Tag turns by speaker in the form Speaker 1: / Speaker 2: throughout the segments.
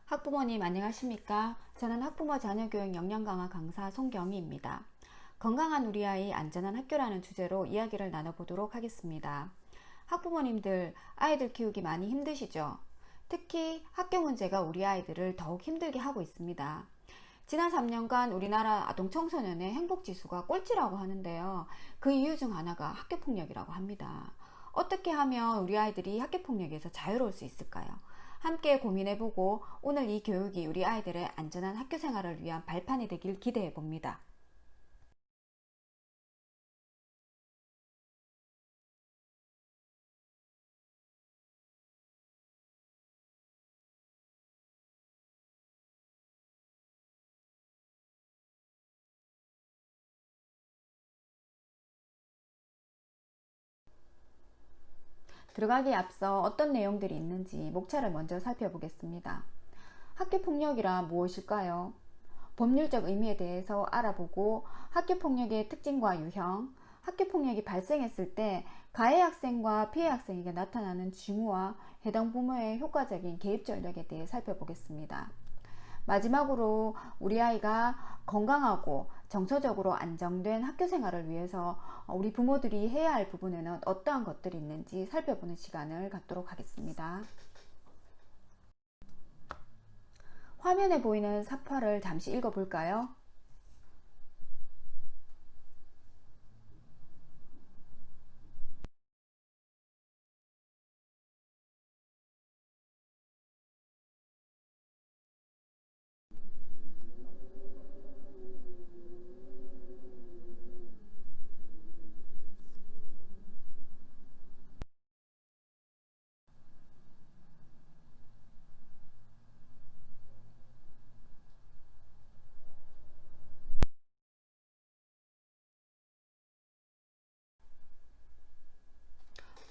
Speaker 1: 학부모님 안녕하십니까? 저는 학부모 자녀교육 역량강화 강사 송경희입니다. 건강한 우리 아이 안전한 학교라는 주제로 이야기를 나눠보도록 하겠습니다. 학부모님들 아이들 키우기 많이 힘드시죠? 특히 학교 문제가 우리 아이들을 더욱 힘들게 하고 있습니다. 지난 3년간 우리나라 아동 청소년의 행복지수가 꼴찌라고 하는데요. 그 이유 중 하나가 학교폭력이라고 합니다. 어떻게 하면 우리 아이들이 학교폭력에서 자유로울 수 있을까요? 함께 고민해보고 오늘 이 교육이 우리 아이들의 안전한 학교 생활을 위한 발판이 되길 기대해봅니다. 들어가기에 앞서 어떤 내용들이 있는지 목차를 먼저 살펴보겠습니다. 학교폭력이란 무엇일까요? 법률적 의미에 대해서 알아보고 학교폭력의 특징과 유형, 학교폭력이 발생했을 때 가해 학생과 피해 학생에게 나타나는 징후와 해당 부모의 효과적인 개입 전략에 대해 살펴보겠습니다. 마지막으로 우리 아이가 건강하고 정서적으로 안정된 학교 생활을 위해서 우리 부모들이 해야 할 부분에는 어떠한 것들이 있는지 살펴보는 시간을 갖도록 하겠습니다. 화면에 보이는 사파를 잠시 읽어볼까요?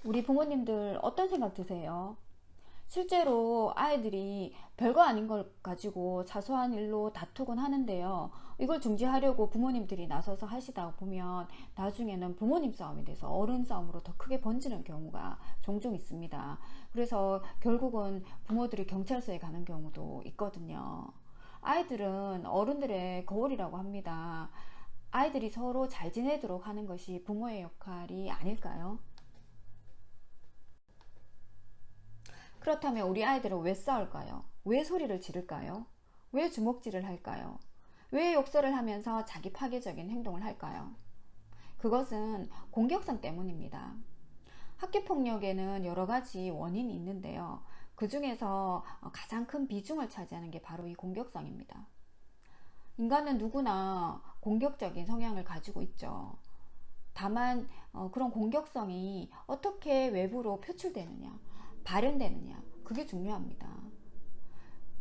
Speaker 1: 우리 부모님들 어떤 생각 드세요? 실제로 아이들이 별거 아닌 걸 가지고 사소한 일로 다투곤 하는데요. 이걸 중지하려고 부모님들이 나서서 하시다 보면 나중에는 부모님 싸움이 돼서 어른 싸움으로 더 크게 번지는 경우가 종종 있습니다. 그래서 결국은 부모들이 경찰서에 가는 경우도 있거든요. 아이들은 어른들의 거울이라고 합니다. 아이들이 서로 잘 지내도록 하는 것이 부모의 역할이 아닐까요? 그렇다면 우리 아이들은 왜 싸울까요? 왜 소리를 지를까요? 왜 주먹질을 할까요? 왜 욕설을 하면서 자기 파괴적인 행동을 할까요? 그것은 공격성 때문입니다. 학교폭력에는 여러 가지 원인이 있는데요. 그 중에서 가장 큰 비중을 차지하는 게 바로 이 공격성입니다. 인간은 누구나 공격적인 성향을 가지고 있죠. 다만 그런 공격성이 어떻게 외부로 표출되느냐, 발현되느냐, 그게 중요합니다.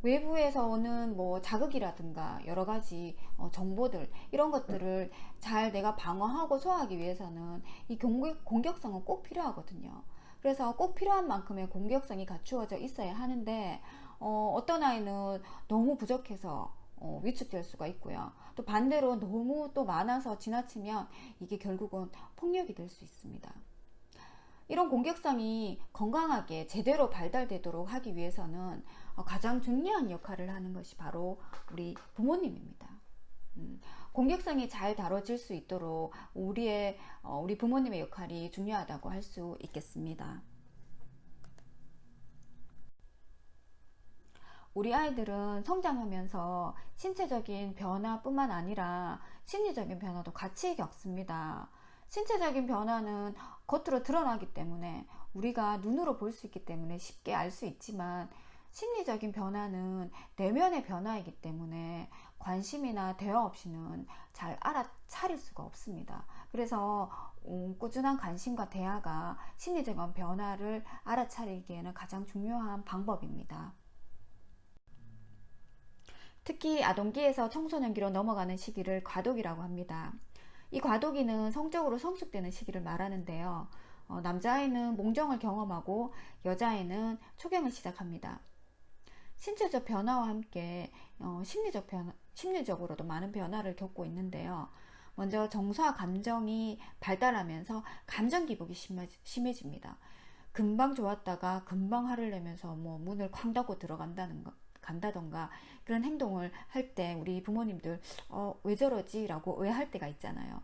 Speaker 1: 외부에서 오는 뭐 자극이라든가 여러 가지 정보들 이런 것들을 잘 내가 방어하고 소화하기 위해서는 이 공격성은 꼭 필요하거든요. 그래서 꼭 필요한 만큼의 공격성이 갖추어져 있어야 하는데 어떤 아이는 너무 부족해서 위축될 수가 있고요. 또 반대로 너무 또 많아서 지나치면 이게 결국은 폭력이 될 수 있습니다. 이런 공격성이 건강하게 제대로 발달되도록 하기 위해서는 가장 중요한 역할을 하는 것이 바로 우리 부모님입니다. 공격성이 잘 다뤄질 수 있도록 우리 부모님의 역할이 중요하다고 할 수 있겠습니다. 우리 아이들은 성장하면서 신체적인 변화뿐만 아니라 심리적인 변화도 같이 겪습니다. 신체적인 변화는 겉으로 드러나기 때문에 우리가 눈으로 볼 수 있기 때문에 쉽게 알 수 있지만 심리적인 변화는 내면의 변화이기 때문에 관심이나 대화 없이는 잘 알아차릴 수가 없습니다. 그래서 꾸준한 관심과 대화가 심리적인 변화를 알아차리기에는 가장 중요한 방법입니다. 특히 아동기에서 청소년기로 넘어가는 시기를 과도기라고 합니다. 이 과도기는 성적으로 성숙되는 시기를 말하는데요. 남자아이는 몽정을 경험하고 여자아이는 초경을 시작합니다. 신체적 변화와 함께 심리적으로도 많은 변화를 겪고 있는데요. 먼저 정서와 감정이 발달하면서 감정 기복이 심해집니다. 금방 좋았다가 금방 화를 내면서 뭐 문을 쾅 닫고 들어간다는 것 간다던가 그런 행동을 할 때 우리 부모님들 왜 저러지? 라고 의아할 때가 있잖아요.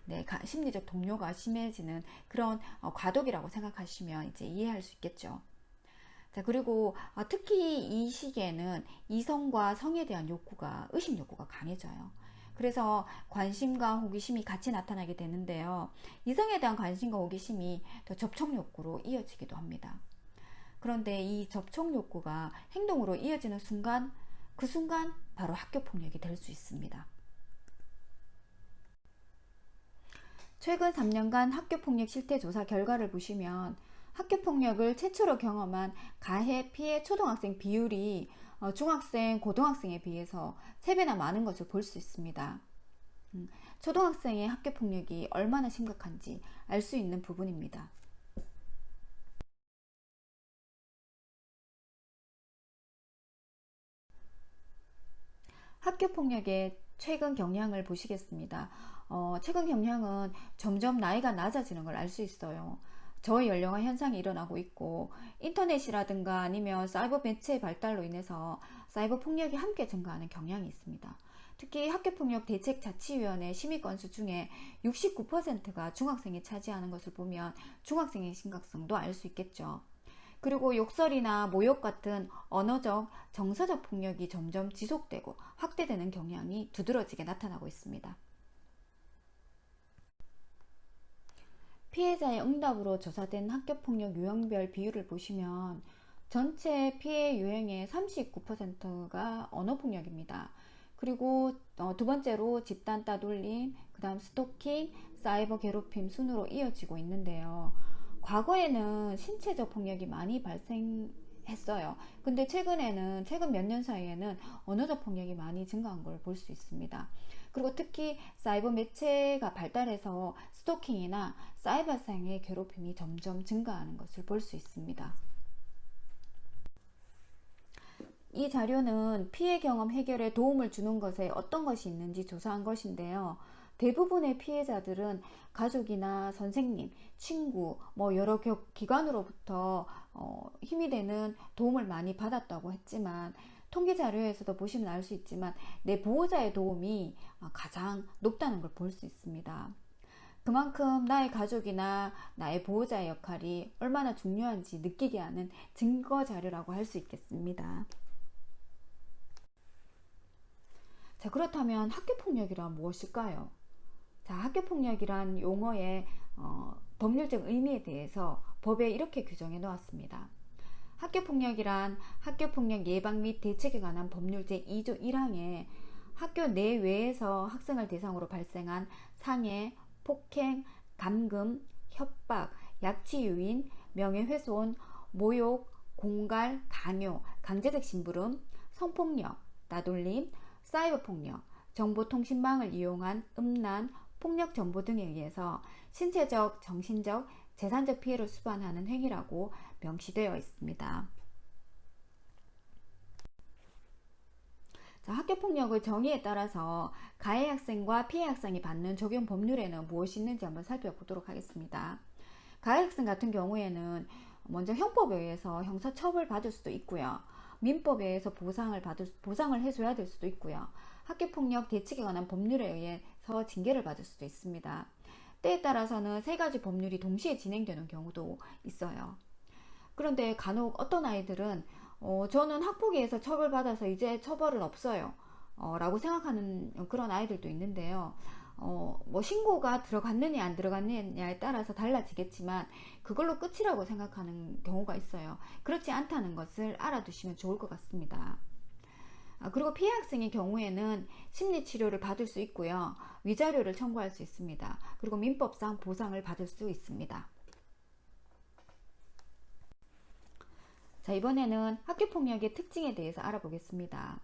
Speaker 1: 네, 심리적 동요가 심해지는 그런 과도기라고 생각하시면 이제 이해할 수 있겠죠. 자, 그리고 특히 이 시기에는 이성과 성에 대한 욕구가, 의식 욕구가 강해져요. 그래서 관심과 호기심이 같이 나타나게 되는데요. 이성에 대한 관심과 호기심이 더 접촉 욕구로 이어지기도 합니다. 그런데 이 접촉 욕구가 행동으로 이어지는 순간, 그 순간 바로 학교 폭력이 될 수 있습니다. 최근 3년간 학교폭력 실태조사 결과를 보시면 학교폭력을 최초로 경험한 가해 피해 초등학생 비율이 중학생, 고등학생에 비해서 3배나 많은 것을 볼 수 있습니다. 초등학생의 학교폭력이 얼마나 심각한지 알 수 있는 부분입니다. 학교폭력의 최근 경향을 보시겠습니다. 최근 경향은 점점 나이가 낮아지는 걸 알 수 있어요. 저연령화 현상이 일어나고 있고 인터넷이라든가 아니면 사이버 매체의 발달로 인해서 사이버 폭력이 함께 증가하는 경향이 있습니다. 특히 학교폭력 대책자치위원회 심의 건수 중에 69%가 중학생이 차지하는 것을 보면 중학생의 심각성도 알 수 있겠죠. 그리고 욕설이나 모욕 같은 언어적, 정서적 폭력이 점점 지속되고 확대되는 경향이 두드러지게 나타나고 있습니다. 피해자의 응답으로 조사된 학교폭력 유형별 비율을 보시면 전체 피해 유형의 39%가 언어폭력입니다. 그리고 두 번째로 집단 따돌림, 그 다음 스토킹, 사이버 괴롭힘 순으로 이어지고 있는데요. 과거에는 신체적 폭력이 많이 발생했어요. 근데 최근 몇 년 사이에는 언어적 폭력이 많이 증가한 걸 볼 수 있습니다. 그리고 특히 사이버 매체가 발달해서 스토킹이나 사이버상의 괴롭힘이 점점 증가하는 것을 볼 수 있습니다. 이 자료는 피해 경험 해결에 도움을 주는 것에 어떤 것이 있는지 조사한 것인데요. 대부분의 피해자들은 가족이나 선생님, 친구, 여러 기관으로부터 힘이 되는 도움을 많이 받았다고 했지만 통계 자료에서도 보시면 알 수 있지만 내 보호자의 도움이 가장 높다는 걸 볼 수 있습니다. 그만큼 나의 가족이나 나의 보호자의 역할이 얼마나 중요한지 느끼게 하는 증거 자료라고 할 수 있겠습니다. 자, 그렇다면 학교폭력이란 무엇일까요? 자, 학교폭력이란 용어의 법률적 의미에 대해서 법에 이렇게 규정해 놓았습니다. 학교폭력이란 학교폭력 예방 및 대책에 관한 법률 제2조 1항에 학교 내외에서 학생을 대상으로 발생한 상해, 폭행, 감금, 협박, 약취유인, 명예훼손, 모욕, 공갈, 강요, 강제적 심부름, 성폭력, 따돌림, 사이버폭력, 정보통신망을 이용한 음란, 폭력 정보 등에 의해서 신체적, 정신적, 재산적 피해를 수반하는 행위라고 명시되어 있습니다. 자, 학교폭력의 정의에 따라서 가해 학생과 피해 학생이 받는 적용 법률에는 무엇이 있는지 한번 살펴보도록 하겠습니다. 가해 학생 같은 경우에는 먼저 형법에 의해서 형사처벌 받을 수도 있고요. 민법에 의해서 보상을 해줘야 될 수도 있고요. 학교폭력 대책에 관한 법률에 의해서 징계를 받을 수도 있습니다. 때에 따라서는 3가지 법률이 동시에 진행되는 경우도 있어요. 그런데 간혹 어떤 아이들은 저는 학폭위에서 처벌받아서 이제 처벌은 없어요 라고 생각하는 그런 아이들도 있는데요. 신고가 들어갔느냐 안 들어갔느냐에 따라서 달라지겠지만 그걸로 끝이라고 생각하는 경우가 있어요. 그렇지 않다는 것을 알아두시면 좋을 것 같습니다. 그리고 피해 학생의 경우에는 심리치료를 받을 수 있고요. 위자료를 청구할 수 있습니다. 그리고 민법상 보상을 받을 수 있습니다. 자, 이번에는 학교폭력의 특징에 대해서 알아보겠습니다.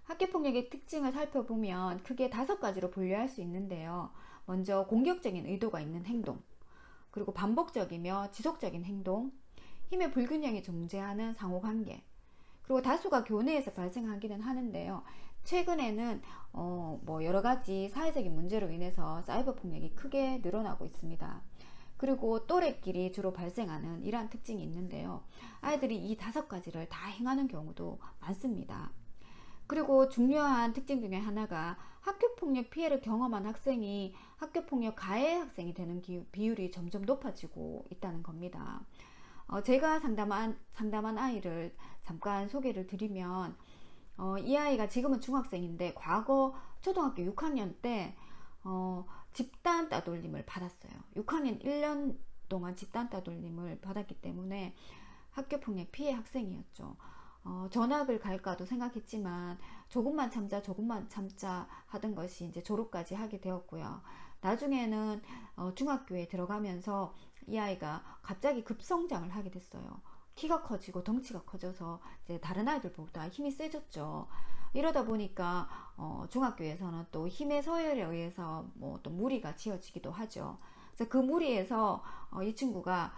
Speaker 1: 학교폭력의 특징을 살펴보면 크게 5가지로 분류할 수 있는데요. 먼저 공격적인 의도가 있는 행동, 그리고 반복적이며 지속적인 행동, 힘의 불균형이 존재하는 상호관계, 그리고 다수가 교내에서 발생하기는 하는데요. 최근에는 여러 가지 사회적인 문제로 인해서 사이버 폭력이 크게 늘어나고 있습니다. 그리고 또래끼리 주로 발생하는 이러한 특징이 있는데요. 아이들이 이 5가지를 다 행하는 경우도 많습니다. 그리고 중요한 특징 중에 하나가 학교폭력 피해를 경험한 학생이 학교폭력 가해 학생이 되는 비율이 점점 높아지고 있다는 겁니다. 제가 상담한 아이를 잠깐 소개를 드리면 이 아이가 지금은 중학생인데 과거 초등학교 6학년 때 집단 따돌림을 받았어요. 6학년 1년 동안 집단 따돌림을 받았기 때문에 학교폭력 피해 학생이었죠. 전학을 갈까도 생각했지만 조금만 참자 하던 것이 이제 졸업까지 하게 되었고요. 나중에는 중학교에 들어가면서 이 아이가 갑자기 급성장을 하게 됐어요. 키가 커지고 덩치가 커져서 이제 다른 아이들보다 힘이 세졌죠. 이러다 보니까 중학교에서는 또 힘의 서열에 의해서 뭐 또 무리가 지어지기도 하죠. 그래서 그 무리에서 이 친구가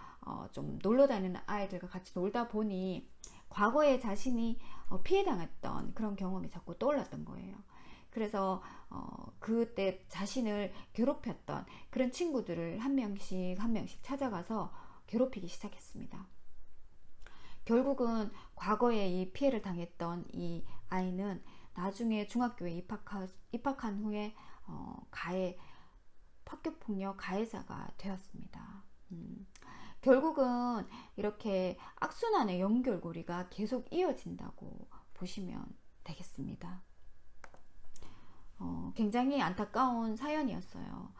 Speaker 1: 좀 놀러 다니는 아이들과 같이 놀다 보니 과거에 자신이 피해당했던 그런 경험이 자꾸 떠올랐던 거예요. 그래서 그때 자신을 괴롭혔던 그런 친구들을 한 명씩 찾아가서 괴롭히기 시작했습니다. 결국은 과거에 이 피해를 당했던 이 아이는 나중에 중학교에 입학한 후에 학교폭력 가해자가 되었습니다. 결국은 이렇게 악순환의 연결고리가 계속 이어진다고 보시면 되겠습니다. 굉장히 안타까운 사연이었어요.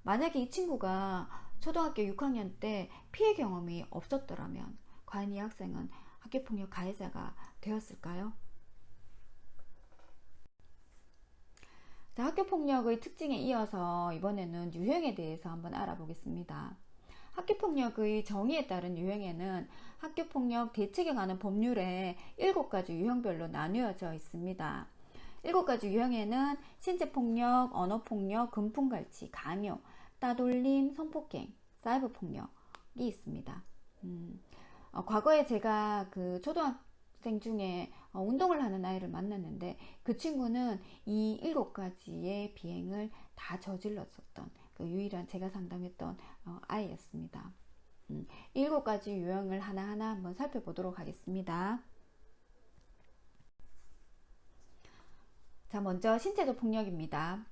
Speaker 1: 만약에 이 친구가 초등학교 6학년 때 피해 경험이 없었더라면 과연 이 학생은 학교폭력 가해자가 되었을까요? 자, 학교폭력의 특징에 이어서 이번에는 유형에 대해서 한번 알아보겠습니다. 학교폭력의 정의에 따른 유형에는 학교폭력 대책에 관한 법률에 7가지 유형별로 나누어져 있습니다. 7가지 유형에는 신체폭력, 언어폭력, 금품갈취, 강요, 따돌림, 성폭행, 사이버폭력이 있습니다. 과거에 제가 그 초등학생 중에 운동을 하는 아이를 만났는데 그 친구는 이 7가지의 비행을 다 저질렀었던 그 유일한 제가 상담했던 아이였습니다. 7가지 유형을 하나하나 한번 살펴보도록 하겠습니다. 자, 먼저 신체적 폭력입니다.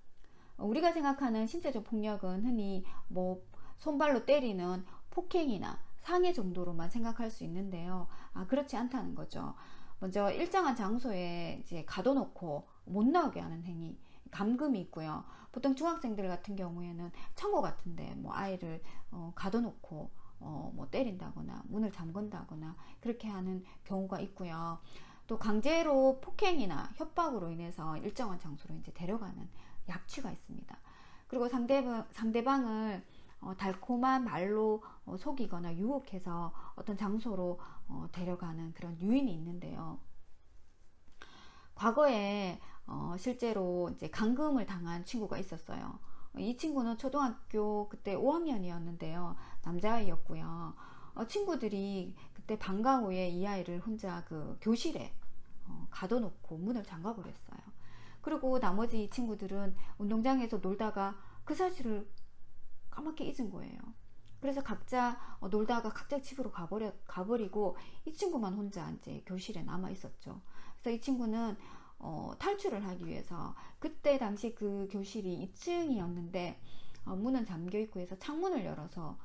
Speaker 1: 우리가 생각하는 신체적 폭력은 흔히 뭐 손발로 때리는 폭행이나 상해 정도로만 생각할 수 있는데요. 그렇지 않다는 거죠. 먼저 일정한 장소에 이제 가둬놓고 못 나오게 하는 행위, 감금이 있고요. 보통 중학생들 같은 경우에는 창고 같은데 뭐 아이를 가둬놓고 뭐 때린다거나 문을 잠근다거나 그렇게 하는 경우가 있고요. 또 강제로 폭행이나 협박으로 인해서 일정한 장소로 이제 데려가는 약취가 있습니다. 그리고 상대방을 달콤한 말로 속이거나 유혹해서 어떤 장소로 데려가는 그런 유인이 있는데요. 과거에 실제로 이제 감금을 당한 친구가 있었어요. 이 친구는 초등학교 그때 5학년이었는데요. 남자아이였고요. 친구들이 그때 방과 후에 이 아이를 혼자 그 교실에 가둬놓고 문을 잠가버렸어요. 그리고 나머지 친구들은 운동장에서 놀다가 그 사실을 까맣게 잊은 거예요. 그래서 각자 놀다가 각자 집으로 가버리고 이 친구만 혼자 이제 교실에 남아 있었죠. 그래서 이 친구는 탈출을 하기 위해서 그때 당시 그 교실이 2층이었는데 문은 잠겨 있고 해서 창문을 열어서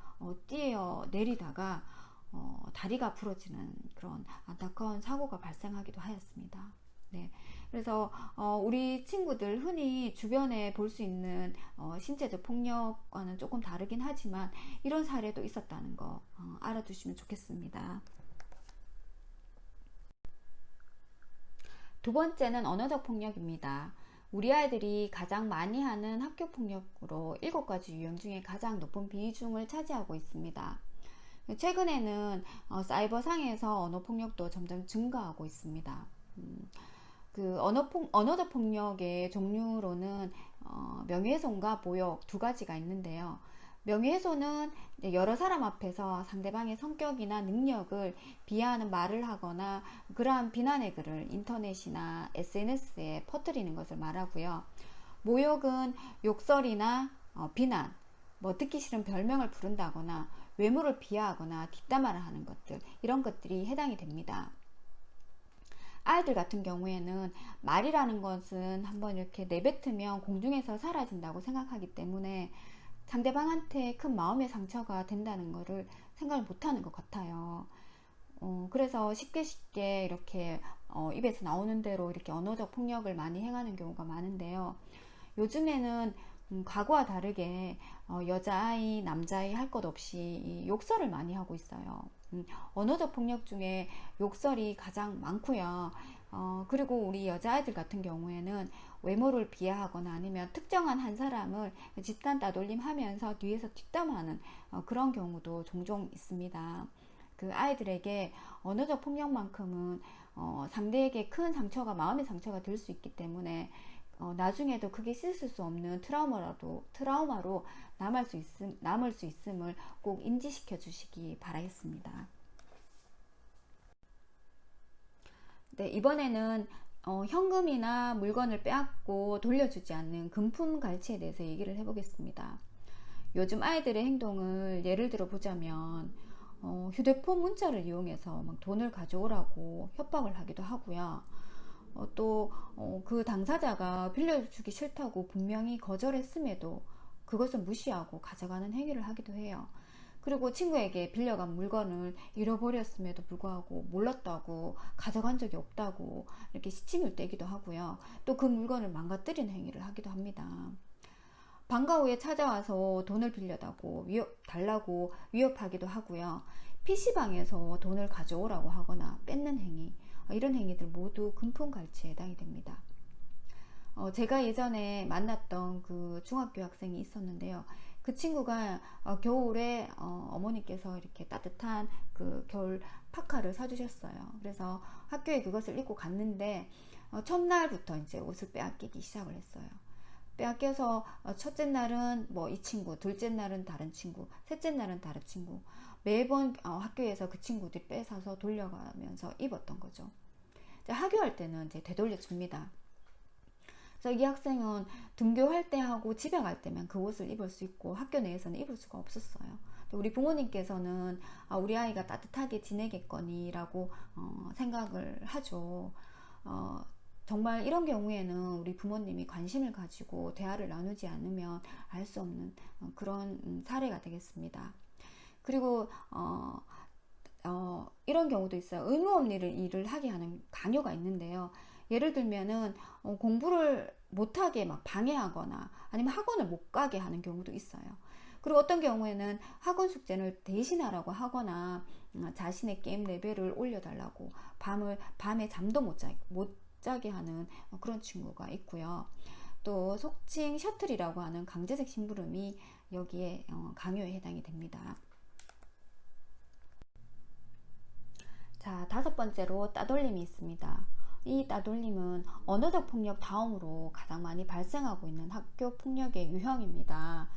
Speaker 1: 뛰어 내리다가 다리가 부러지는 그런 안타까운 사고가 발생하기도 하였습니다. 네, 그래서 우리 친구들 흔히 주변에 볼 수 있는 신체적 폭력과는 조금 다르긴 하지만 이런 사례도 있었다는 거 알아두시면 좋겠습니다. 두 번째는 언어적 폭력입니다. 우리 아이들이 가장 많이 하는 학교 폭력으로 7가지 유형 중에 가장 높은 비중을 차지하고 있습니다. 최근에는 사이버상에서 언어폭력도 점점 증가하고 있습니다. 그 언어적 폭력의 종류로는 명예훼손과 모욕 2가지가 있는데요. 명예훼손은 여러 사람 앞에서 상대방의 성격이나 능력을 비하하는 말을 하거나 그러한 비난의 글을 인터넷이나 SNS에 퍼뜨리는 것을 말하고요. 모욕은 욕설이나 비난, 뭐 듣기 싫은 별명을 부른다거나 외모를 비하하거나 뒷담화를 하는 것들, 이런 것들이 해당이 됩니다. 아이들 같은 경우에는 말이라는 것은 한번 이렇게 내뱉으면 공중에서 사라진다고 생각하기 때문에 상대방한테 큰 마음의 상처가 된다는 것을 생각을 못하는 것 같아요. 그래서 쉽게 이렇게 입에서 나오는 대로 이렇게 언어적 폭력을 많이 행하는 경우가 많은데요. 요즘에는 과거와 다르게 여자아이, 남자아이 할 것 없이 욕설을 많이 하고 있어요. 언어적 폭력 중에 욕설이 가장 많고요. 그리고 우리 여자아이들 같은 경우에는 외모를 비하하거나 아니면 특정한 한 사람을 집단 따돌림 하면서 뒤에서 뒷담화하는 그런 경우도 종종 있습니다. 그 아이들에게 언어적 폭력만큼은 상대에게 큰 상처가, 마음의 상처가 될 수 있기 때문에 나중에도 그게 씻을 수 없는 트라우마로 남을 수 있음을 꼭 인지시켜 주시기 바라겠습니다. 네, 이번에는 현금이나 물건을 빼앗고 돌려주지 않는 금품 갈취에 대해서 얘기를 해보겠습니다. 요즘 아이들의 행동을 예를 들어 보자면 휴대폰 문자를 이용해서 막 돈을 가져오라고 협박을 하기도 하고요. 또 그 당사자가 빌려주기 싫다고 분명히 거절했음에도 그것을 무시하고 가져가는 행위를 하기도 해요. 그리고 친구에게 빌려간 물건을 잃어버렸음에도 불구하고 몰랐다고, 가져간 적이 없다고 이렇게 시침을 떼기도 하고요. 또 그 물건을 망가뜨리는 행위를 하기도 합니다. 방과 후에 찾아와서 돈을 달라고 위협하기도 하고요. PC방에서 돈을 가져오라고 하거나 뺏는 행위, 이런 행위들 모두 금품갈취에 해당이 됩니다. 제가 예전에 만났던 그 중학교 학생이 있었는데요. 그 친구가 겨울에 어머니께서 이렇게 따뜻한 그 겨울 파카를 사주셨어요. 그래서 학교에 그것을 입고 갔는데 첫날부터 이제 옷을 빼앗기기 시작을 했어요. 빼앗겨서 첫째 날은 뭐 이 친구, 둘째 날은 다른 친구, 셋째 날은 다른 친구, 매번 학교에서 그 친구들이 뺏어서 돌려가면서 입었던 거죠. 하교할 때는 이제 되돌려줍니다. 그래서 이 학생은 등교할 때 하고 집에 갈 때만 그 옷을 입을 수 있고 학교 내에서는 입을 수가 없었어요. 우리 부모님께서는 우리 아이가 따뜻하게 지내겠거니 라고 생각을 하죠. 정말 이런 경우에는 우리 부모님이 관심을 가지고 대화를 나누지 않으면 알 수 없는 그런 사례가 되겠습니다. 그리고 이런 경우도 있어요. 의무 없는 일을 하게 하는 강요가 있는데요. 예를 들면은 공부를 못하게 막 방해하거나 아니면 학원을 못 가게 하는 경우도 있어요. 그리고 어떤 경우에는 학원 숙제를 대신하라고 하거나 자신의 게임 레벨을 올려달라고 밤에 잠도 못 자게 하는 그런 친구가 있고요. 또 속칭 셔틀이라고 하는 강제적 심부름이 여기에 강요에 해당이 됩니다. 자, 다섯 번째로 따돌림이 있습니다. 이 따돌림은 언어적 폭력 다음으로 가장 많이 발생하고 있는 학교 폭력의 유형입니다.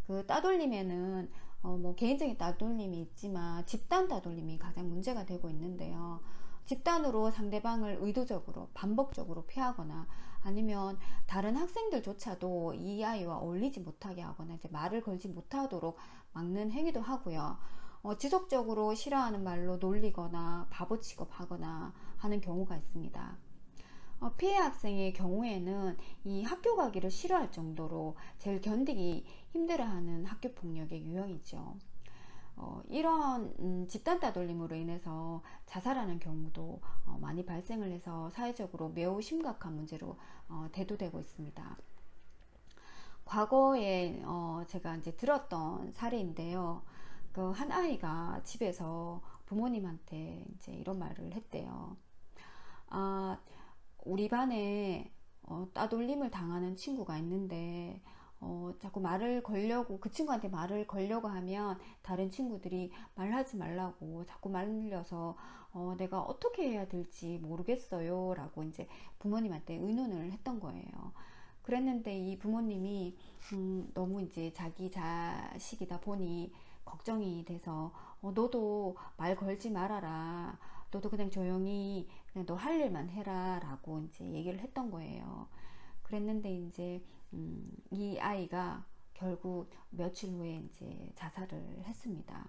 Speaker 1: 그 따돌림에는 뭐 개인적인 따돌림이 있지만 집단 따돌림이 가장 문제가 되고 있는데요. 집단으로 상대방을 의도적으로 반복적으로 피하거나 아니면 다른 학생들조차도 이 아이와 어울리지 못하게 하거나 이제 말을 걸지 못하도록 막는 행위도 하고요. 지속적으로 싫어하는 말로 놀리거나 바보 취급하거나 하는 경우가 있습니다. 피해 학생의 경우에는 이 학교 가기를 싫어할 정도로 제일 견디기 힘들어하는 학교 폭력의 유형이죠. 이런 집단 따돌림으로 인해서 자살하는 경우도 많이 발생을 해서 사회적으로 매우 심각한 문제로 대두되고 있습니다. 과거에 제가 이제 들었던 사례인데요. 그 한 아이가 집에서 부모님한테 이제 이런 말을 했대요. 우리 반에 따돌림을 당하는 친구가 있는데 자꾸 말을 걸려고, 그 친구한테 말을 걸려고 하면 다른 친구들이 말하지 말라고 자꾸 말려서 내가 어떻게 해야 될지 모르겠어요 라고 이제 부모님한테 의논을 했던 거예요. 그랬는데 이 부모님이 너무 이제 자기 자식이다 보니 걱정이 돼서 너도 말 걸지 말아라, 너도 그냥 조용히 그냥 너 할 일만 해라 라고 이제 얘기를 했던 거예요. 그랬는데 이제 이 아이가 결국 며칠 후에 이제 자살을 했습니다.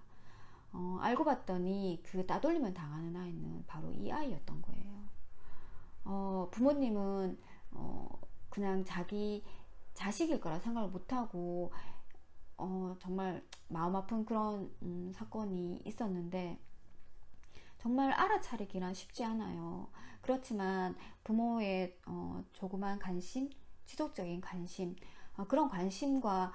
Speaker 1: 알고 봤더니 그 따돌림을 당하는 아이는 바로 이 아이였던 거예요. 부모님은 그냥 자기 자식일 거라 생각을 못하고 정말 마음 아픈 그런 사건이 있었는데, 정말 알아차리기란 쉽지 않아요. 그렇지만 부모의 조그만 관심, 지속적인 관심, 그런 관심과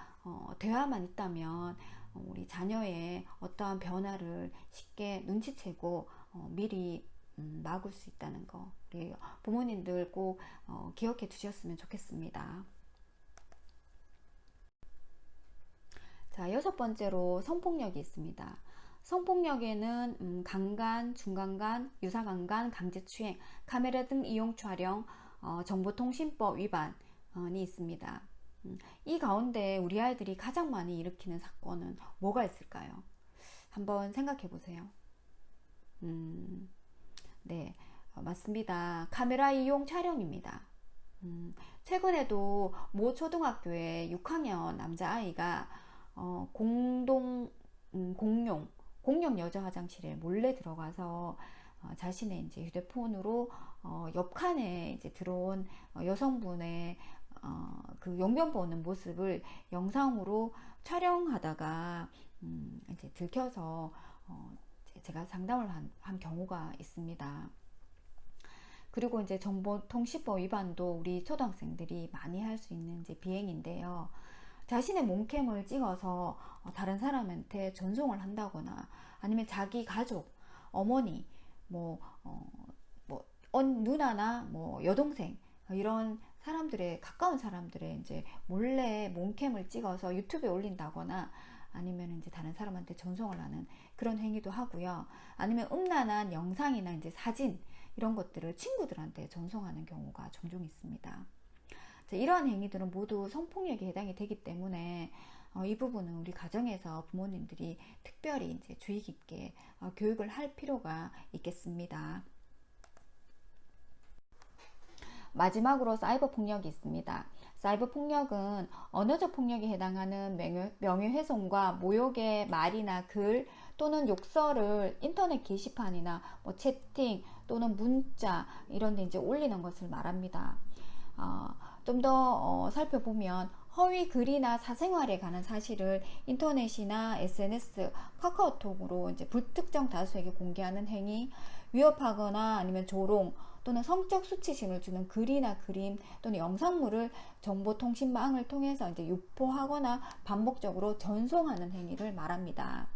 Speaker 1: 대화만 있다면 우리 자녀의 어떠한 변화를 쉽게 눈치채고 미리 막을 수 있다는 거, 우리 부모님들 꼭 기억해 두셨으면 좋겠습니다. 자, 6번째로 성폭력이 있습니다. 성폭력에는 강간, 중강간, 유사강간, 강제추행, 카메라 등 이용 촬영, 정보통신법 위반이 있습니다. 이 가운데 우리 아이들이 가장 많이 일으키는 사건은 뭐가 있을까요? 한번 생각해 보세요. 네, 맞습니다. 카메라 이용 촬영입니다. 최근에도 모 초등학교의 6학년 남자아이가 공용 여자 화장실에 몰래 들어가서 자신의 이제 휴대폰으로 옆 칸에 이제 들어온 여성분의 그 용변 보는 모습을 영상으로 촬영하다가 이제 들켜서 제가 상담을 한 경우가 있습니다. 그리고 이제 정보통신법 위반도 우리 초등학생들이 많이 할 수 있는 이제 비행인데요. 자신의 몸캠을 찍어서 다른 사람한테 전송을 한다거나, 아니면 자기 가족, 어머니, 누나나 여동생, 이런 사람들의, 가까운 사람들의 이제 몰래 몸캠을 찍어서 유튜브에 올린다거나, 아니면 이제 다른 사람한테 전송을 하는 그런 행위도 하고요. 아니면 음란한 영상이나 이제 사진, 이런 것들을 친구들한테 전송하는 경우가 종종 있습니다. 이러한 행위들은 모두 성폭력에 해당이 되기 때문에 이 부분은 우리 가정에서 부모님들이 특별히 이제 주의 깊게 교육을 할 필요가 있겠습니다. 마지막으로 사이버 폭력이 있습니다. 사이버 폭력은 언어적 폭력에 해당하는 명예훼손과 모욕의 말이나 글 또는 욕설을 인터넷 게시판이나 채팅 또는 문자 이런 데 이제 올리는 것을 말합니다. 좀 더 살펴보면 허위 글이나 사생활에 관한 사실을 인터넷이나 SNS, 카카오톡으로 이제 불특정 다수에게 공개하는 행위, 위협하거나 아니면 조롱 또는 성적 수치심을 주는 글이나 그림 또는 영상물을 정보통신망을 통해서 이제 유포하거나 반복적으로 전송하는 행위를 말합니다.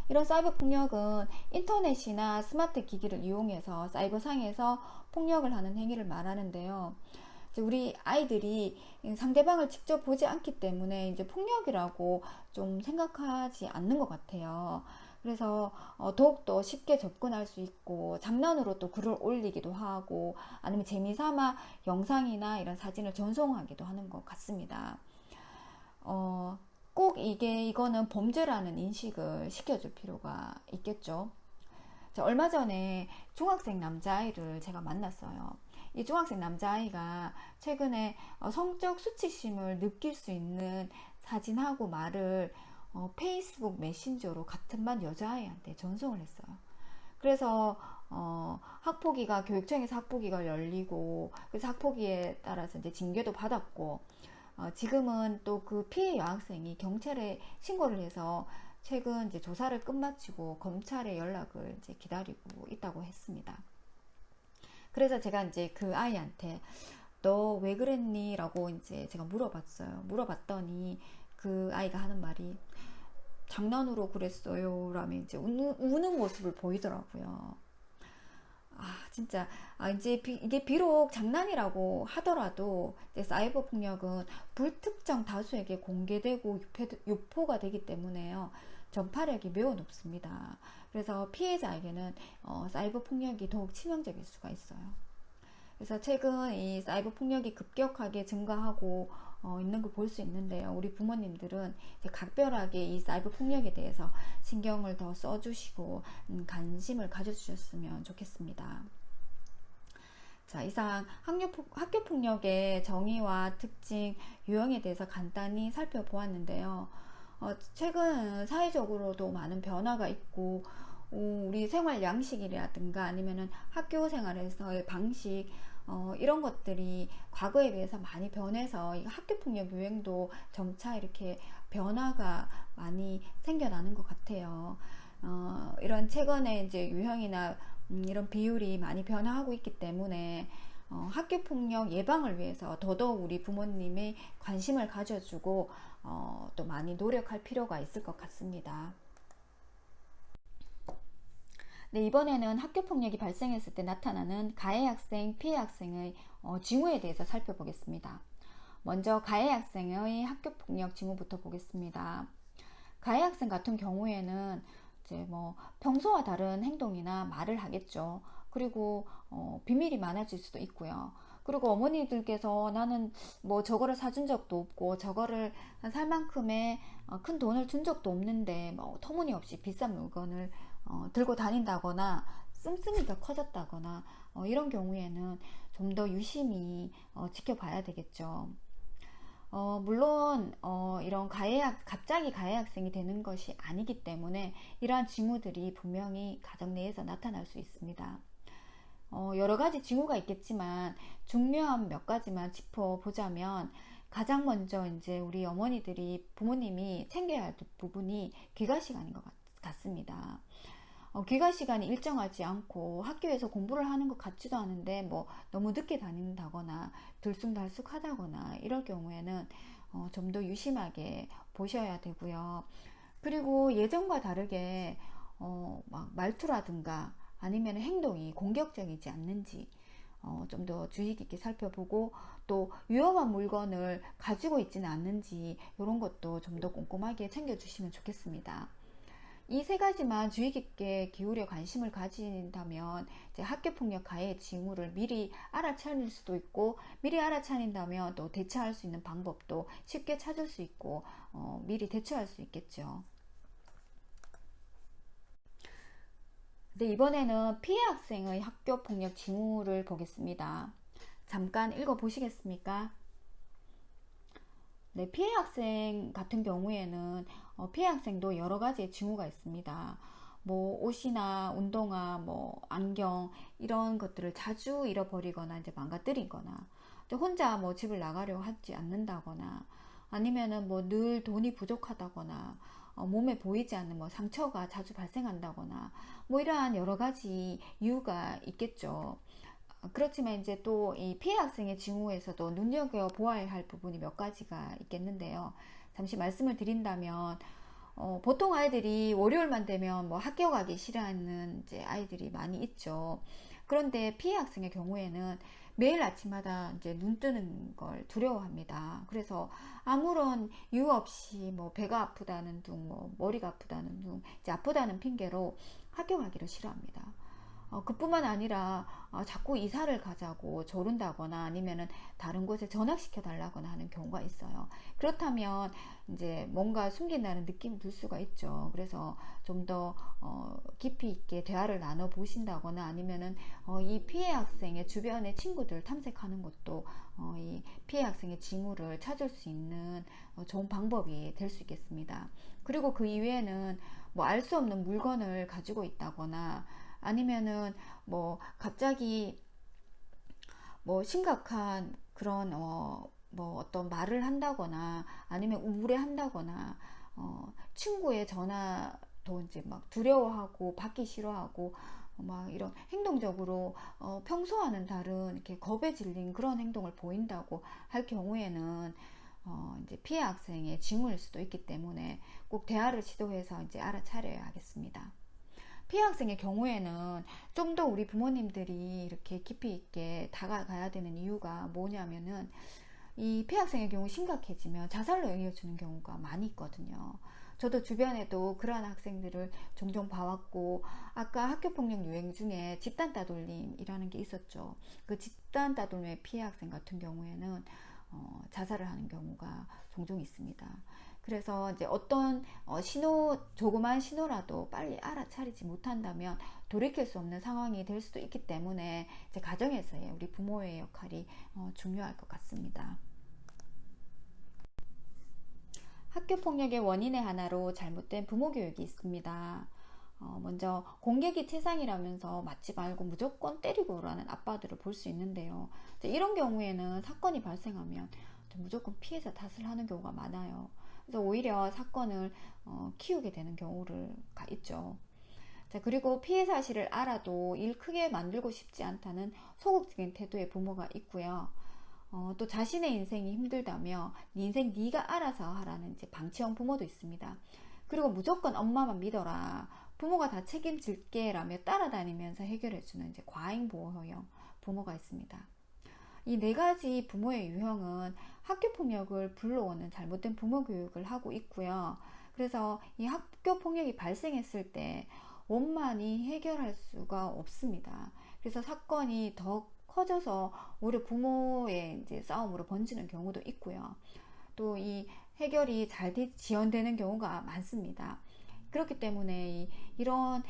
Speaker 1: 이런 사이버 폭력은 인터넷이나 스마트 기기를 이용해서 사이버상에서 폭력을 하는 행위를 말하는데요. 우리 아이들이 상대방을 직접 보지 않기 때문에 이제 폭력이라고 좀 생각하지 않는 것 같아요. 그래서 더욱더 쉽게 접근할 수 있고, 장난으로 또 글을 올리기도 하고, 아니면 재미삼아 영상이나 이런 사진을 전송하기도 하는 것 같습니다. 꼭 이거는 범죄라는 인식을 시켜줄 필요가 있겠죠. 얼마 전에 중학생 남자아이를 제가 만났어요. 이 중학생 남자아이가 최근에 성적 수치심을 느낄 수 있는 사진하고 말을 페이스북 메신저로 같은 반 여자아이한테 전송을 했어요. 그래서 교육청에서 학폭위가 열리고, 그래서 학폭위에 따라서 이제 징계도 받았고, 지금은 또 그 피해 여학생이 경찰에 신고를 해서 최근 이제 조사를 끝마치고 검찰의 연락을 이제 기다리고 있다고 했습니다. 그래서 제가 이제 그 아이한테 너 왜 그랬니? 라고 이제 제가 물어봤어요. 물어봤더니 그 아이가 하는 말이 장난으로 그랬어요 라며 이제 우는 모습을 보이더라고요. 진짜 이제 이게 비록 장난이라고 하더라도 이제 사이버 폭력은 불특정 다수에게 공개되고 유포가 되기 때문에요. 전파력이 매우 높습니다. 그래서 피해자에게는 사이버 폭력이 더욱 치명적일 수가 있어요. 그래서 최근 이 사이버 폭력이 급격하게 증가하고 있는 걸 볼 수 있는데요. 우리 부모님들은 이제 각별하게 이 사이버 폭력에 대해서 신경을 더 써주시고 관심을 가져주셨으면 좋겠습니다. 자, 이상 학교폭력의 정의와 특징, 유형에 대해서 간단히 살펴보았는데요. 최근 사회적으로도 많은 변화가 있고, 우리 생활 양식이라든가 아니면은 학교 생활에서의 방식, 이런 것들이 과거에 비해서 많이 변해서 학교폭력 유행도 점차 이렇게 변화가 많이 생겨나는 것 같아요. 이런 최근에 이제 유형이나 이런 비율이 많이 변화하고 있기 때문에 학교폭력 예방을 위해서 더더욱 우리 부모님의 관심을 가져주고 또 많이 노력할 필요가 있을 것 같습니다. 네, 이번에는 학교폭력이 발생했을 때 나타나는 가해 학생, 피해 학생의 징후에 대해서 살펴보겠습니다. 먼저 가해 학생의 학교폭력 징후부터 보겠습니다. 가해 학생 같은 경우에는 이제 뭐 평소와 다른 행동이나 말을 하겠죠. 그리고 비밀이 많아질 수도 있고요. 그리고 어머니들께서 나는 뭐 저거를 사준 적도 없고 저거를 살 만큼의 큰 돈을 준 적도 없는데 뭐 터무니없이 비싼 물건을 들고 다닌다거나 씀씀이가 커졌다거나 이런 경우에는 좀 더 유심히 지켜봐야 되겠죠. 물론 이런 갑자기 가해 학생이 되는 것이 아니기 때문에 이러한 징후들이 분명히 가정 내에서 나타날 수 있습니다. 여러 가지 징후가 있겠지만 중요한 몇 가지만 짚어보자면 가장 먼저 이제 우리 어머니들이 부모님이 챙겨야 할 부분이 귀가 시간인 것 같습니다. 귀가 시간이 일정하지 않고 학교에서 공부를 하는 것 같지도 않은데 뭐 너무 늦게 다닌다거나 들쑥날쑥하다거나 이럴 경우에는 좀 더 유심하게 보셔야 되고요. 그리고 예전과 다르게 막 말투라든가 아니면 행동이 공격적이지 않는지 좀 더 주의 깊게 살펴보고 또 위험한 물건을 가지고 있지는 않는지 이런 것도 좀 더 꼼꼼하게 챙겨주시면 좋겠습니다. 이 세 가지만 주의 깊게 기울여 관심을 가진다면 이제 학교폭력 가해 징후를 미리 알아차릴 수도 있고 미리 알아차린다면 또 대처할 수 있는 방법도 쉽게 찾을 수 있고 미리 대처할 수 있겠죠. 네, 이번에는 피해 학생의 학교폭력 징후를 보겠습니다. 잠깐 읽어 보시겠습니까? 네, 피해 학생 같은 경우에는 피해 학생도 여러 가지의 징후가 있습니다. 뭐 옷이나 운동화, 뭐 안경 이런 것들을 자주 잃어버리거나 이제 망가뜨리거나 혼자 뭐 집을 나가려 하지 않는다거나 아니면은 뭐 늘 돈이 부족하다거나 몸에 보이지 않는 뭐 상처가 자주 발생한다거나 뭐 이러한 여러 가지 이유가 있겠죠. 그렇지만 이제 또 이 피해 학생의 징후에서도 눈여겨보아야 할 부분이 몇 가지가 있겠는데요. 잠시 말씀을 드린다면, 보통 아이들이 월요일만 되면 뭐 학교 가기 싫어하는 이제 아이들이 많이 있죠. 그런데 피해 학생의 경우에는 매일 아침마다 이제 눈 뜨는 걸 두려워합니다. 그래서 아무런 이유 없이 뭐 배가 아프다는 둥, 뭐 머리가 아프다는 둥, 이제 아프다는 핑계로 학교 가기를 싫어합니다. 그뿐만 아니라 자꾸 이사를 가자고 조른다거나 아니면은 다른 곳에 전학시켜 달라거나 하는 경우가 있어요. 그렇다면 이제 뭔가 숨긴다는 느낌이 들 수가 있죠. 그래서 좀 더 깊이 있게 대화를 나눠 보신다거나 아니면은 이 피해 학생의 주변의 친구들 탐색하는 것도 이 피해 학생의 징후를 찾을 수 있는 좋은 방법이 될 수 있겠습니다. 그리고 그 이외에는 뭐 알 수 없는 물건을 가지고 있다거나 아니면은 뭐 갑자기 뭐 심각한 그런 뭐 어떤 말을 한다거나 아니면 우울해한다거나 친구의 전화도 이제 막 두려워하고 받기 싫어하고 막 이런 행동적으로 평소와는 다른 이렇게 겁에 질린 그런 행동을 보인다고 할 경우에는 이제 피해 학생의 징후일 수도 있기 때문에 꼭 대화를 시도해서 이제 알아차려야 하겠습니다. 피해 학생의 경우에는 좀 더 우리 부모님들이 이렇게 깊이 있게 다가가야 되는 이유가 뭐냐면은 이 피해 학생의 경우 심각해지면 자살로 이어지는 경우가 많이 있거든요. 저도 주변에도 그러한 학생들을 종종 봐왔고 아까 학교폭력 유행 중에 집단 따돌림이라는 게 있었죠. 그 집단 따돌림의 피해 학생 같은 경우에는 자살을 하는 경우가 종종 있습니다. 그래서 이제 어떤 조그만 신호라도 빨리 알아차리지 못한다면 돌이킬 수 없는 상황이 될 수도 있기 때문에 이제 가정에서의 우리 부모의 역할이 중요할 것 같습니다. 학교 폭력의 원인의 하나로 잘못된 부모 교육이 있습니다. 먼저 공격이 태상이라면서 맞지 말고 무조건 때리고 오라는 아빠들을 볼 수 있는데요. 이런 경우에는 사건이 발생하면 무조건 피해자 탓을 하는 경우가 많아요. 그래서 오히려 사건을 키우게 되는 경우가 있죠. 자, 그리고 피해 사실을 알아도 일 크게 만들고 싶지 않다는 소극적인 태도의 부모가 있고요. 또 자신의 인생이 힘들다며 네 인생 네가 알아서 하라는 이제 방치형 부모도 있습니다. 그리고 무조건 엄마만 믿어라, 부모가 다 책임질게 라며 따라다니면서 해결해주는 이제 과잉 보호형 부모가 있습니다. 이 네 가지 부모의 유형은 학교 폭력을 불러오는 잘못된 부모 교육을 하고 있고요. 그래서 이 학교 폭력이 발생했을 때 원만히 해결할 수가 없습니다. 그래서 사건이 더 커져서 오히려 부모의 이제 싸움으로 번지는 경우도 있고요. 또 이 해결이 잘 지연되는 경우가 많습니다. 그렇기 때문에 이런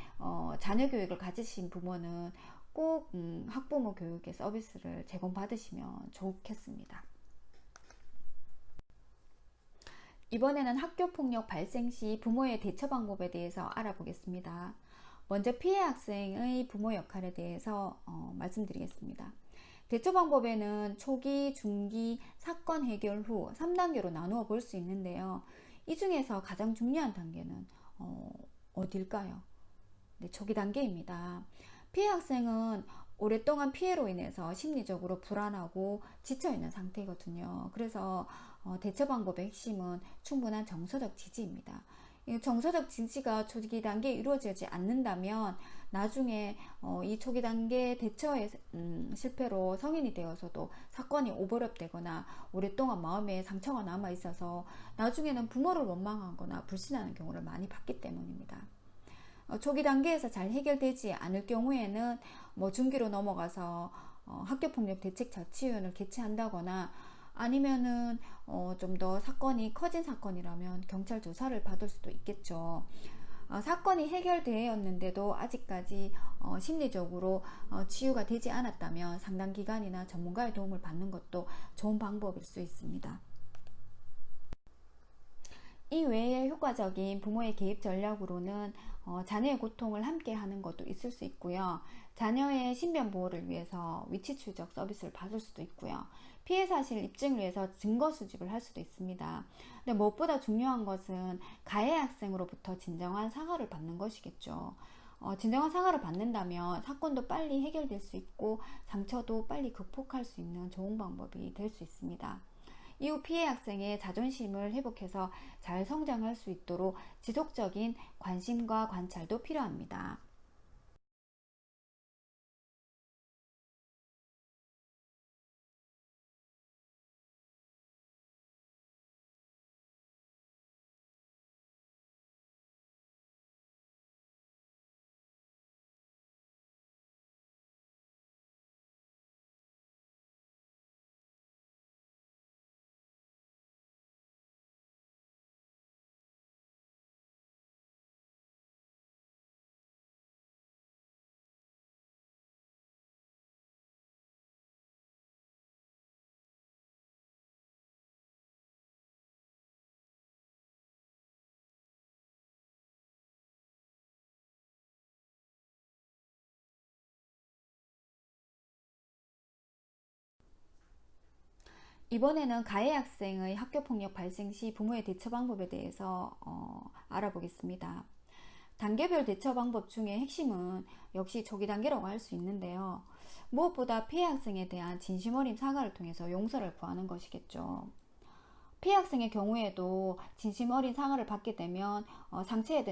Speaker 1: 자녀 교육을 가지신 부모는 꼭 학부모 교육의 서비스를 제공받으시면 좋겠습니다. 이번에는 학교 폭력 발생 시 부모의 대처 방법에 대해서 알아보겠습니다. 먼저 피해 학생의 부모 역할에 대해서 말씀드리겠습니다. 대처 방법에는 초기, 중기, 사건 해결 후 3단계로 나누어 볼 수 있는데요. 이 중에서 가장 중요한 단계는 어딜까요? 네, 초기 단계입니다. 피해 학생은 오랫동안 피해로 인해서 심리적으로 불안하고 지쳐있는 상태거든요. 그래서 대처 방법의 핵심은 충분한 정서적 지지입니다. 정서적 지지가 초기 단계에 이루어지지 않는다면 나중에 이 초기 단계 대처의 실패로 성인이 되어서도 사건이 오버랩되거나 오랫동안 마음에 상처가 남아 있어서 나중에는 부모를 원망하거나 불신하는 경우를 많이 봤기 때문입니다. 초기 단계에서 잘 해결되지 않을 경우에는 중기로 넘어가서 학교폭력 대책자치위원회를 개최한다거나 아니면은 좀 더 사건이 커진 사건이라면 경찰 조사를 받을 수도 있겠죠. 사건이 해결되었는데도 아직까지 심리적으로 치유가 되지 않았다면 상담기관이나 전문가의 도움을 받는 것도 좋은 방법일 수 있습니다. 이 외에 효과적인 부모의 개입 전략으로는 자녀의 고통을 함께 하는 것도 있을 수 있고요. 자녀의 신변 보호를 위해서 위치 추적 서비스를 받을 수도 있고요. 피해 사실 입증을 위해서 증거 수집을 할 수도 있습니다. 근데 무엇보다 중요한 것은 가해 학생으로부터 진정한 사과를 받는 것이겠죠. 진정한 사과를 받는다면 사건도 빨리 해결될 수 있고 상처도 빨리 극복할 수 있는 좋은 방법이 될 수 있습니다. 이후 피해 학생의 자존심을 회복해서 잘 성장할 수 있도록 지속적인 관심과 관찰도 필요합니다. 이번에는 가해 학생의 학교폭력 발생 시 부모의 대처 방법에 대해서 알아보겠습니다. 단계별 대처 방법 중에 핵심은 역시 초기 단계라고 할 수 있는데요. 무엇보다 피해 학생에 대한 진심 어린 사과를 통해서 용서를 구하는 것이겠죠. 피해 학생의 경우에도 진심 어린 사과를 받게 되면 상처에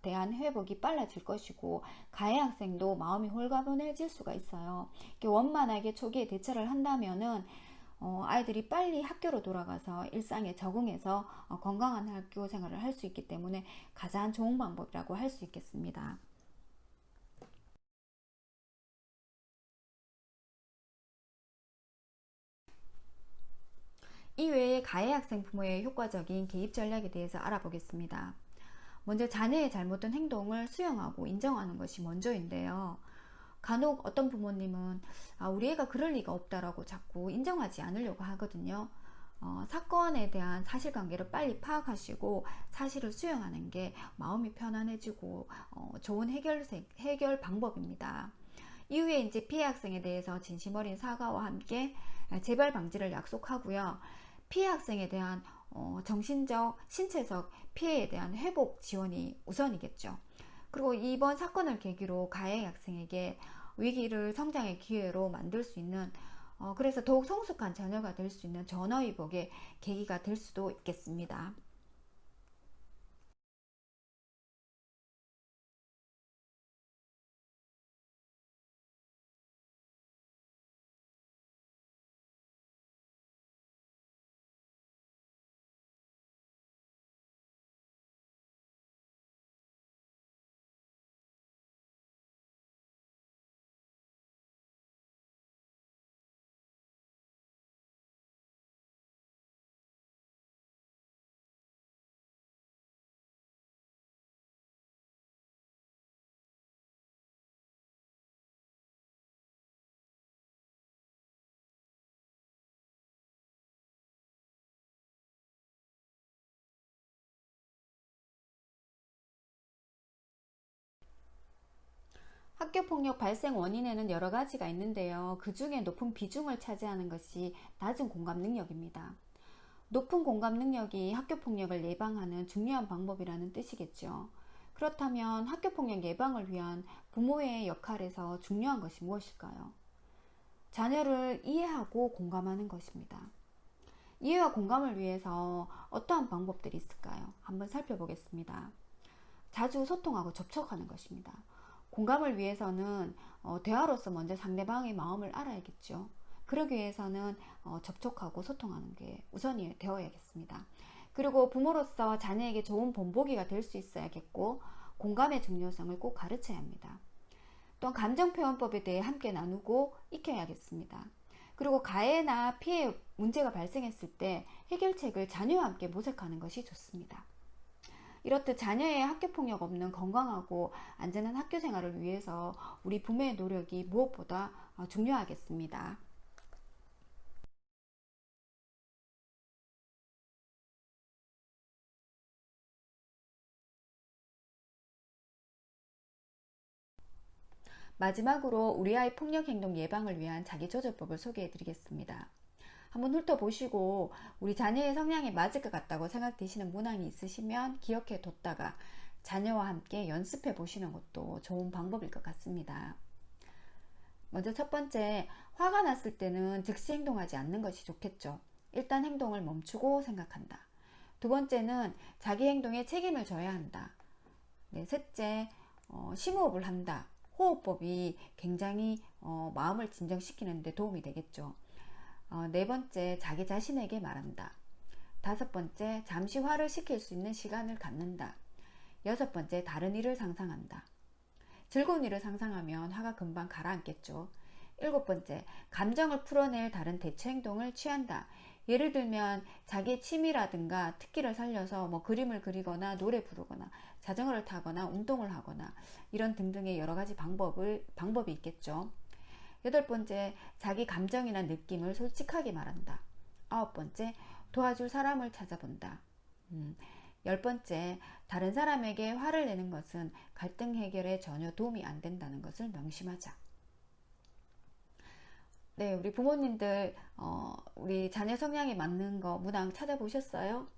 Speaker 1: 대한 회복이 빨라질 것이고 가해 학생도 마음이 홀가분해질 수가 있어요. 원만하게 초기에 대처를 한다면은 아이들이 빨리 학교로 돌아가서 일상에 적응해서 건강한 학교 생활을 할 수 있기 때문에 가장 좋은 방법이라고 할 수 있겠습니다. 이 외에 가해 학생 부모의 효과적인 개입 전략에 대해서 알아보겠습니다. 먼저 자녀의 잘못된 행동을 수용하고 인정하는 것이 먼저인데요. 간혹 어떤 부모님은 우리 애가 그럴 리가 없다라고 자꾸 인정하지 않으려고 하거든요. 사건에 대한 사실관계를 빨리 파악하시고 사실을 수용하는 게 마음이 편안해지고 좋은 해결 방법입니다. 이후에 이제 피해 학생에 대해서 진심 어린 사과와 함께 재발 방지를 약속하고요. 피해 학생에 대한 정신적, 신체적 피해에 대한 회복 지원이 우선이겠죠. 그리고 이번 사건을 계기로 가해 학생에게 위기를 성장의 기회로 만들 수 있는 그래서 더욱 성숙한 자녀가 될 수 있는 전화위복의 계기가 될 수도 있겠습니다. 학교폭력 발생 원인에는 여러 가지가 있는데요. 그 중에 높은 비중을 차지하는 것이 낮은 공감 능력입니다. 높은 공감 능력이 학교폭력을 예방하는 중요한 방법이라는 뜻이겠죠. 그렇다면 학교폭력 예방을 위한 부모의 역할에서 중요한 것이 무엇일까요? 자녀를 이해하고 공감하는 것입니다. 이해와 공감을 위해서 어떠한 방법들이 있을까요? 한번 살펴보겠습니다. 자주 소통하고 접촉하는 것입니다. 공감을 위해서는 대화로서 먼저 상대방의 마음을 알아야겠죠. 그러기 위해서는 접촉하고 소통하는 게 우선이 되어야겠습니다. 그리고 부모로서 자녀에게 좋은 본보기가 될 수 있어야겠고 공감의 중요성을 꼭 가르쳐야 합니다. 또한 감정표현법에 대해 함께 나누고 익혀야겠습니다. 그리고 가해나 피해 문제가 발생했을 때 해결책을 자녀와 함께 모색하는 것이 좋습니다. 이렇듯 자녀의 학교폭력 없는 건강하고 안전한 학교 생활을 위해서 우리 부모의 노력이 무엇보다 중요하겠습니다. 마지막으로 우리 아이 폭력 행동 예방을 위한 자기조절법을 소개해 드리겠습니다. 한번 훑어보시고 우리 자녀의 성향에 맞을 것 같다고 생각되시는 문항이 있으시면 기억해 뒀다가 자녀와 함께 연습해 보시는 것도 좋은 방법일 것 같습니다. 먼저 첫 번째, 화가 났을 때는 즉시 행동하지 않는 것이 좋겠죠. 일단 행동을 멈추고 생각한다. 두 번째는 자기 행동에 책임을 져야 한다. 네, 셋째, 심호흡을 한다. 호흡법이 굉장히 마음을 진정시키는 데 도움이 되겠죠. 네 번째, 자기 자신에게 말한다. 다섯 번째, 잠시 화를 식힐 수 있는 시간을 갖는다. 여섯 번째, 다른 일을 상상한다. 즐거운 일을 상상하면 화가 금방 가라앉겠죠. 일곱 번째, 감정을 풀어낼 다른 대처 행동을 취한다. 예를 들면 자기의 취미라든가 특기를 살려서 그림을 그리거나 노래 부르거나 자전거를 타거나 운동을 하거나 이런 등등의 여러 가지 방법이 있겠죠. 여덟 번째, 자기 감정이나 느낌을 솔직하게 말한다. 아홉 번째, 도와줄 사람을 찾아본다. 열 번째, 다른 사람에게 화를 내는 것은 갈등 해결에 전혀 도움이 안 된다는 것을 명심하자. 네, 우리 부모님들 우리 자녀 성향에 맞는 거 문항 찾아보셨어요?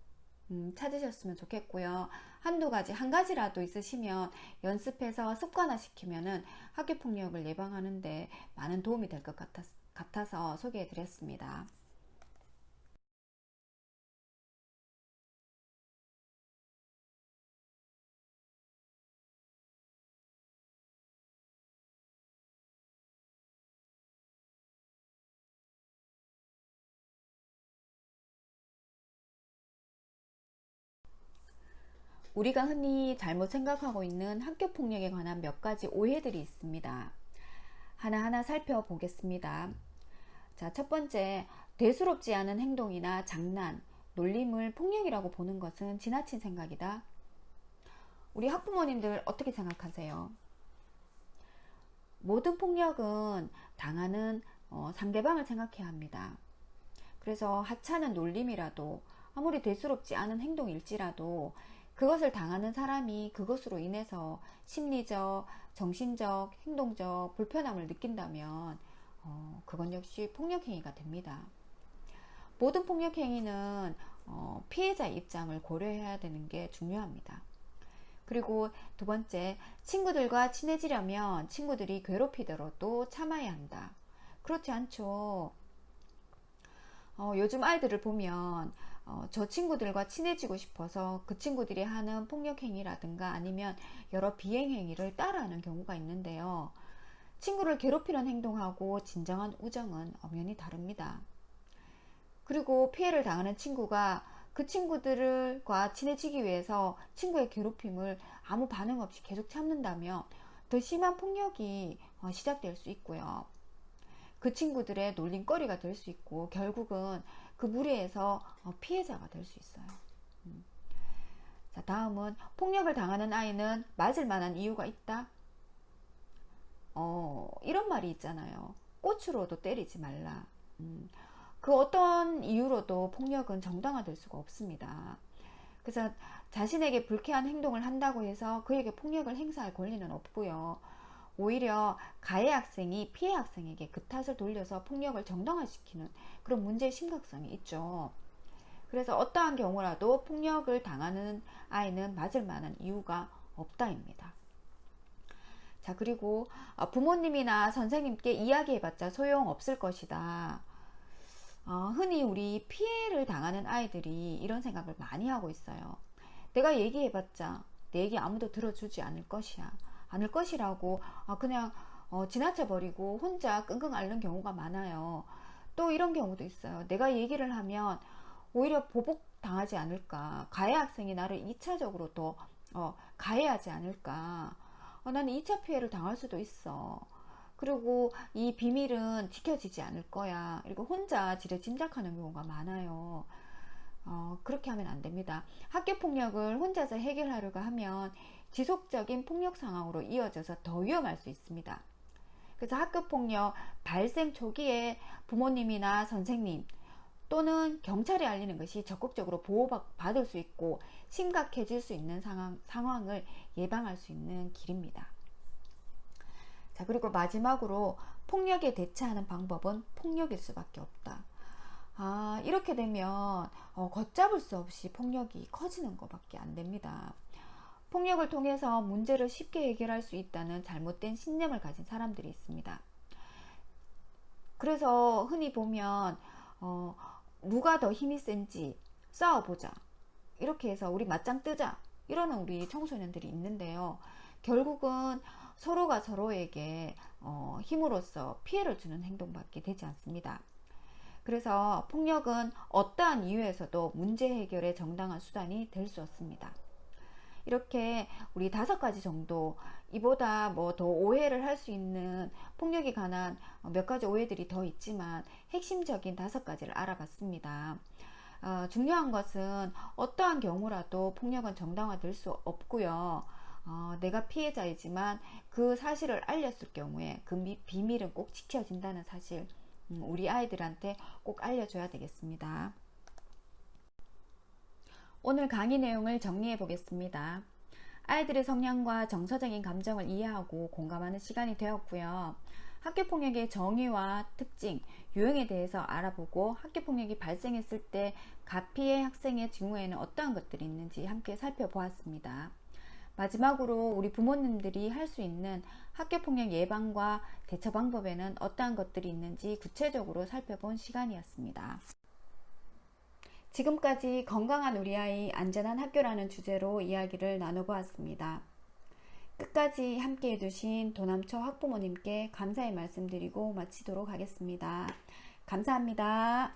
Speaker 1: 찾으셨으면 좋겠고요. 한 가지라도 있으시면 연습해서 습관화시키면은 학교폭력을 예방하는데 많은 도움이 될 것 같아서 소개해 드렸습니다. 우리가 흔히 잘못 생각하고 있는 학교폭력에 관한 몇 가지 오해들이 있습니다. 하나하나 살펴보겠습니다. 자, 첫 번째, 대수롭지 않은 행동이나 장난, 놀림을 폭력이라고 보는 것은 지나친 생각이다. 우리 학부모님들 어떻게 생각하세요? 모든 폭력은 당하는 상대방을 생각해야 합니다. 그래서 하찮은 놀림이라도 아무리 대수롭지 않은 행동일지라도 그것을 당하는 사람이 그것으로 인해서 심리적, 정신적, 행동적 불편함을 느낀다면 그건 역시 폭력행위가 됩니다. 모든 폭력행위는 피해자의 입장을 고려해야 되는 게 중요합니다. 그리고 두 번째, 친구들과 친해지려면 친구들이 괴롭히더라도 참아야 한다. 그렇지 않죠. 요즘 아이들을 보면 저 친구들과 친해지고 싶어서 그 친구들이 하는 폭력행위라든가 아니면 여러 비행행위를 따라하는 경우가 있는데요. 친구를 괴롭히는 행동하고 진정한 우정은 엄연히 다릅니다. 그리고 피해를 당하는 친구가 그 친구들과 친해지기 위해서 친구의 괴롭힘을 아무 반응 없이 계속 참는다면 더 심한 폭력이 시작될 수 있고요. 그 친구들의 놀림거리가 될 수 있고 결국은 그 무리에서 피해자가 될 수 있어요. 자, 다음은 폭력을 당하는 아이는 맞을 만한 이유가 있다? 이런 말이 있잖아요. 꽃으로도 때리지 말라. 그 어떤 이유로도 폭력은 정당화될 수가 없습니다. 그래서 자신에게 불쾌한 행동을 한다고 해서 그에게 폭력을 행사할 권리는 없고요. 오히려 가해 학생이 피해 학생에게 그 탓을 돌려서 폭력을 정당화시키는 그런 문제의 심각성이 있죠. 그래서 어떠한 경우라도 폭력을 당하는 아이는 맞을 만한 이유가 없다입니다. 자, 그리고 부모님이나 선생님께 이야기해봤자 소용없을 것이다. 흔히 우리 피해를 당하는 아이들이 이런 생각을 많이 하고 있어요. 내가 얘기해봤자 내 얘기 아무도 들어주지 않을 것이라고 그냥 지나쳐버리고 혼자 끙끙 앓는 경우가 많아요. 또 이런 경우도 있어요. 내가 얘기를 하면 오히려 보복당하지 않을까, 가해 학생이 나를 2차적으로 더 가해하지 않을까, 나는 2차 피해를 당할 수도 있어. 그리고 이 비밀은 지켜지지 않을 거야. 그리고 혼자 지레 짐작하는 경우가 많아요. 그렇게 하면 안 됩니다. 학교 폭력을 혼자서 해결하려고 하면 지속적인 폭력 상황으로 이어져서 더 위험할 수 있습니다. 그래서 학교 폭력 발생 초기에 부모님이나 선생님 또는 경찰에 알리는 것이 적극적으로 보호받을 수 있고 심각해질 수 있는 상황을 예방할 수 있는 길입니다. 자, 그리고 마지막으로 폭력에 대처하는 방법은 폭력일 수밖에 없다. 이렇게 되면 걷잡을 수 없이 폭력이 커지는 것밖에 안 됩니다. 폭력을 통해서 문제를 쉽게 해결할 수 있다는 잘못된 신념을 가진 사람들이 있습니다. 그래서 흔히 보면 누가 더 힘이 센지 싸워보자, 이렇게 해서 우리 맞짱 뜨자, 이러는 우리 청소년들이 있는데요. 결국은 서로가 서로에게 힘으로써 피해를 주는 행동밖에 되지 않습니다. 그래서 폭력은 어떠한 이유에서도 문제 해결의 정당한 수단이 될 수 없습니다. 이렇게 우리 5가지 정도, 이보다 뭐 더 오해를 할 수 있는 폭력에 관한 몇 가지 오해들이 더 있지만 핵심적인 5가지를 알아봤습니다. 중요한 것은 어떠한 경우라도 폭력은 정당화될 수 없고요. 내가 피해자이지만 그 사실을 알렸을 경우에 그 비밀은 꼭 지켜진다는 사실, 우리 아이들한테 꼭 알려줘야 되겠습니다. 오늘 강의 내용을 정리해 보겠습니다. 아이들의 성향과 정서적인 감정을 이해하고 공감하는 시간이 되었고요. 학교폭력의 정의와 특징, 유형에 대해서 알아보고 학교폭력이 발생했을 때 가피해 학생의 직무에는 어떠한 것들이 있는지 함께 살펴보았습니다. 마지막으로 우리 부모님들이 할 수 있는 학교폭력 예방과 대처 방법에는 어떠한 것들이 있는지 구체적으로 살펴본 시간이었습니다. 지금까지 건강한 우리 아이 안전한 학교라는 주제로 이야기를 나눠보았습니다. 끝까지 함께 해주신 도남초 학부모님께 감사의 말씀드리고 마치도록 하겠습니다. 감사합니다.